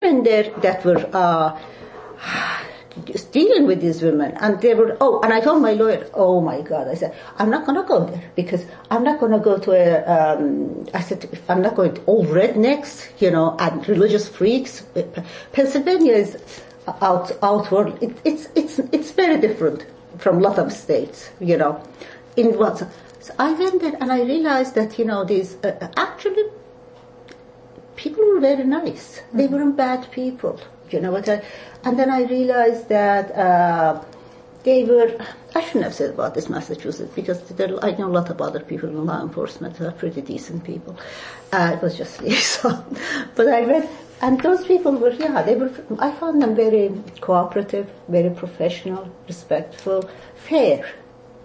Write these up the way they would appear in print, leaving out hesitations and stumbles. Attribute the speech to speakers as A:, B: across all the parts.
A: And there that were dealing with these women, and they were, and I told my lawyer, oh my God, I said, I'm not going to go there, because I'm not going to go to I said, I'm not going to all rednecks, and religious freaks. Pennsylvania is outward. It's very different from a lot of states, in what. So I went there and I realized that, these, actually, people were very nice. They weren't bad people. And then I realized that they were, I shouldn't have said about this Massachusetts, because I know a lot of other people in law enforcement who are pretty decent people. It was just liaison. But I read, and those people were, I found them very cooperative, very professional, respectful, fair,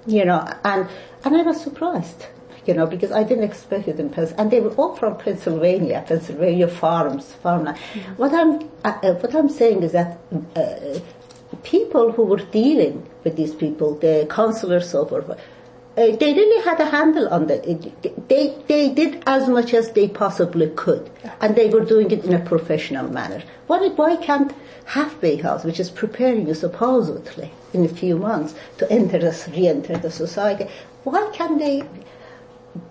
A: and I was surprised. Because I didn't expect it in Pennsylvania, and they were all from Pennsylvania farmland. Mm-hmm. What I'm saying is that people who were dealing with these people, the counselors, so forth, they really had a handle on it. They did as much as they possibly could, and they were doing it in a professional manner. Why can't Halfway House, which is preparing you supposedly in a few months to re-enter the society, why can't they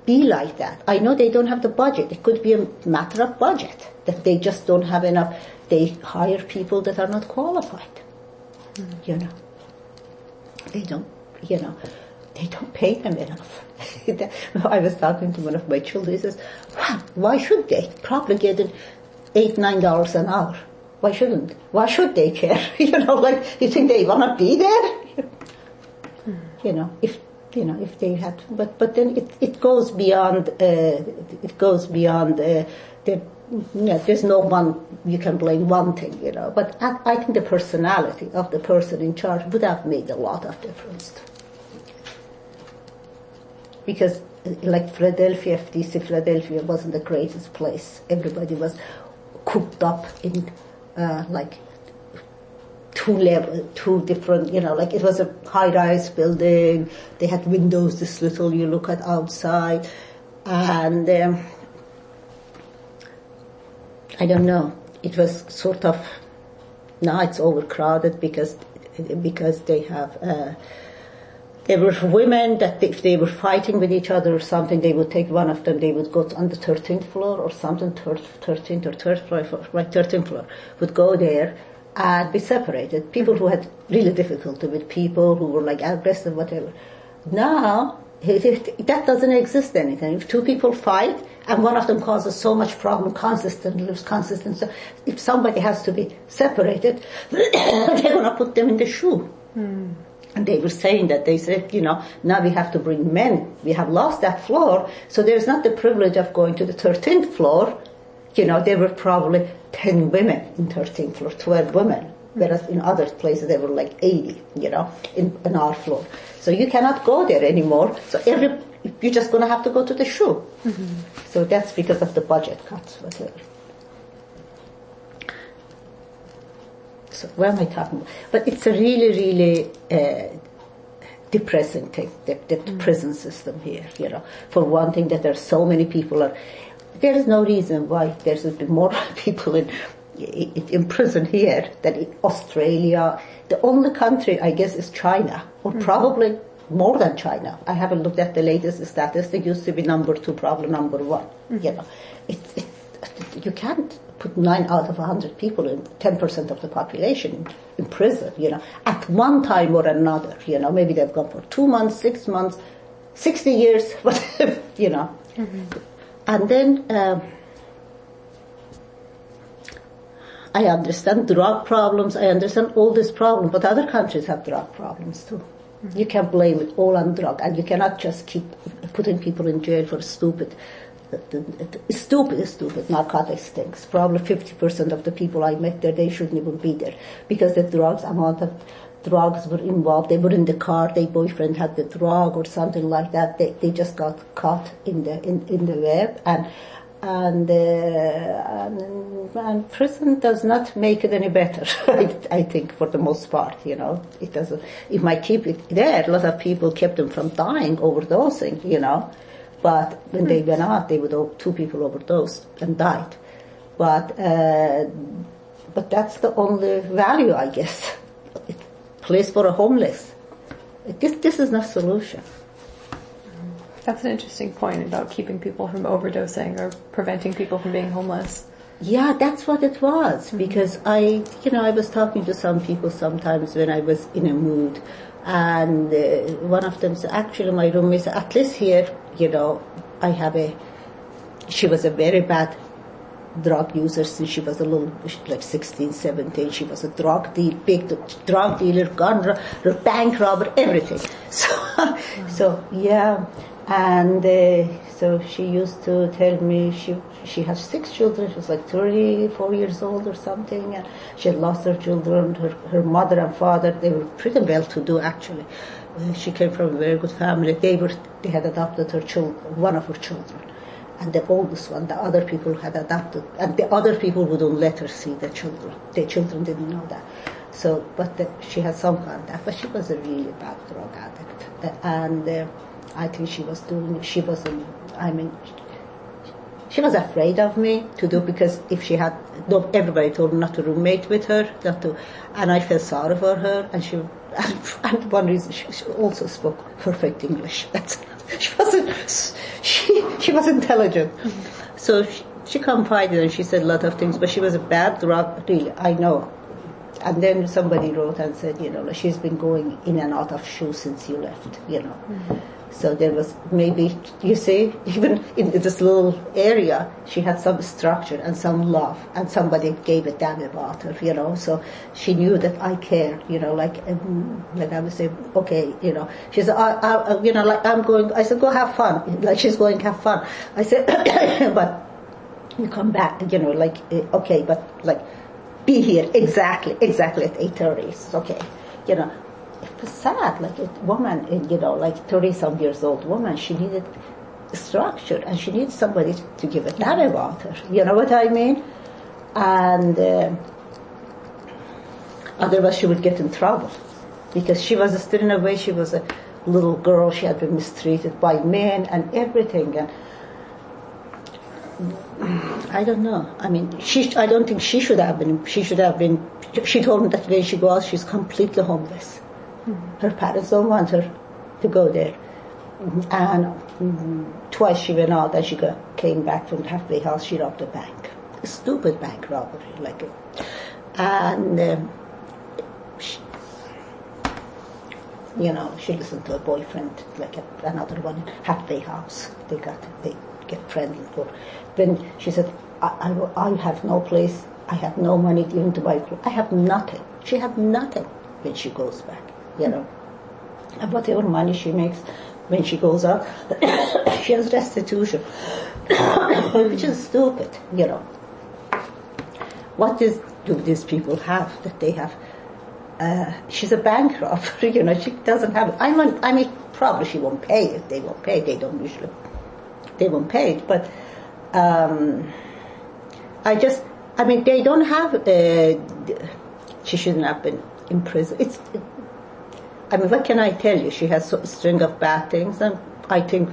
A: be like that? I know they don't have the budget. It could be a matter of budget, that they just don't have enough. They hire people that are not qualified. Mm. They don't pay them enough. I was talking to one of my children. He says, well, why should they? Probably getting $8-9 an hour. Why shouldn't? Why should they care? You think they want to be there? If they had, but then it goes beyond. There's no one you can blame one thing, But I think the personality of the person in charge would have made a lot of difference. Because, like Philadelphia, FDC Philadelphia wasn't the greatest place. Everybody was cooped up in two different, it was a high-rise building. They had windows this little, you look at outside. And I don't know, it was sort of, now it's overcrowded because they have, there were women that if they were fighting with each other or something, they would take one of them, they would go on the 13th floor or something, 13th or 13th floor, would go there and be separated. People who had really difficulty with people who were aggressive, whatever. Now, that doesn't exist anything. If two people fight and one of them causes so much problem consistently, so if somebody has to be separated, they're going to put them in the shoe. Mm. And they were saying that, they said, now we have to bring men. We have lost that floor, so there's not the privilege of going to the 13th floor. There were probably 10 women in 13th floor, 12 women, whereas in other places there were 80, in our floor. So you cannot go there anymore. So you're just going to have to go to the shoe. Mm-hmm. So that's because of the budget cuts, whatever. So where am I talking about? But it's a really, really depressing thing, the prison system here, For one thing, that there are so many people there is no reason why there should be more people in prison here than in Australia. The only country, I guess, is China, or probably more than China. I haven't looked at the latest statistics. It used to be number 2, probably number 1. Mm-hmm. You can't put 9 out of 100 people, in 10% of the population, in prison, at one time or another. Maybe they've gone for 2 months, 6 months, 60 years, whatever, Mm-hmm. And then I understand drug problems, I understand all these problems, but other countries have drug problems too. Mm-hmm. You can't blame it all on drug, and you cannot just keep putting people in jail for stupid narcotics things. Probably 50% of the people I met there, they shouldn't even be there, because the amount of drugs were involved. They were in the car, their boyfriend had the drug or something like that. They just got caught in the web, and prison does not make it any better. I think, for the most part, it doesn't. It might keep it there. A lot of people kept them from dying, overdosing, but when they went out, 2 people overdosed and died. But but that's the only value, I guess. Place for a homeless. This is not a solution.
B: That's an interesting point about keeping people from overdosing or preventing people from being homeless.
A: Yeah, that's what it was. Because I was talking to some people sometimes when I was in a mood, and one of them said, actually my roommate said, at least here, she was a very bad drug user since she was like 16, 17. She was a big drug dealer, bank robber, everything. So yeah. And so she used to tell me she has 6 children. She was like 34 years old or something. And she had lost her children. Her mother and father, they were pretty well-to-do actually. She came from a very good family. They had adopted one of her children. And the oldest one, the other people had adopted, and the other people wouldn't let her see the children. The children didn't know that. So, she had some contact, but she was a really bad drug addict. And I think she was afraid of me because if she had, everybody told her not to roommate with her, and I felt sorry for her, and and one reason she also spoke perfect English. She was intelligent. So she confided and she said a lot of things, but she was a bad drug, really, I know. And then somebody wrote and said, she's been going in and out of shoes since you left, Mm-hmm. So there was maybe, you see, even in this little area, she had some structure and some love, and somebody gave a damn about her, so she knew that I cared, like I would say, okay, she said, like I'm going, I said, go have fun, like she's going to have fun. I said, but you come back, okay, but like, be here exactly at 8:30, it's okay, It was sad, like a woman, like 30-some years old woman, she needed structure and she needed somebody to give a damn about her. You know what I mean? And otherwise she would get in trouble because she was still in a way, she was a little girl, she had been mistreated by men and everything. And I don't know. I mean, I don't think she should have been. She told me that when she goes, she's completely homeless. Her parents don't want her to go there. And twice she went out and she came back from the halfway house, she robbed a bank. A stupid bank robbery, like it. And, she listened to a boyfriend, like another one in halfway house. They get friendly. Then she said, I have no place, I have no money even to buy clothes. I have nothing. She had nothing when she goes back. And whatever money she makes when she goes out, she has restitution, which is stupid, What do these people have that they have? She's a bank robber, she doesn't have it. I mean, probably she won't pay it. They won't pay. They won't pay it. But they don't have. She shouldn't have been in prison. What can I tell you? She has a string of bad things, and I think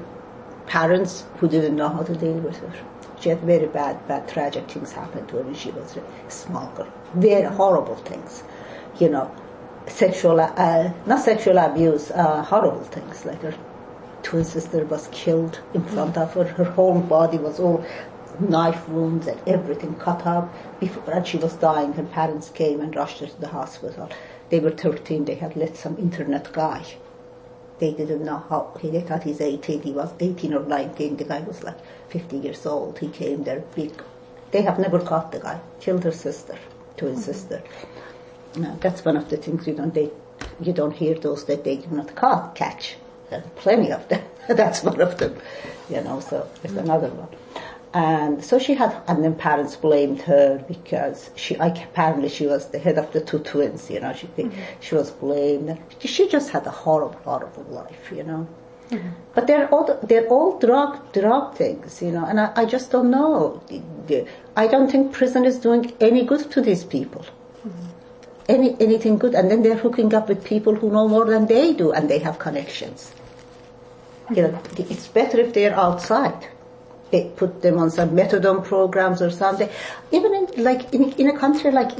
A: parents who didn't know how to deal with her. She had very bad, tragic things happen to her when she was a small girl. Very horrible things, not sexual abuse, horrible things. Like her twin sister was killed in front of her. Her whole body was all knife wounds and everything cut up. And she was dying. Her parents came and rushed her to the hospital. They were 13. They had let some internet guy. They didn't know how. They thought he's 18. He was 18 or 19. The guy was like 50 years old. He came there big. They have never caught the guy. Killed her sister, twin sister. That's one of the things you don't hear those that they do not catch. There are plenty of them. That's one of them. So there's another one. And so and then parents blamed her because apparently she was the head of the 2 twins, she was blamed. She just had a horrible, horrible life, Mm-hmm. But they're all drug things, and I just don't know. I don't think prison is doing any good to these people. Mm-hmm. Anything good, and then they're hooking up with people who know more than they do, and they have connections. It's better if they're outside. They put them on some methadone programs or something. Even in a country like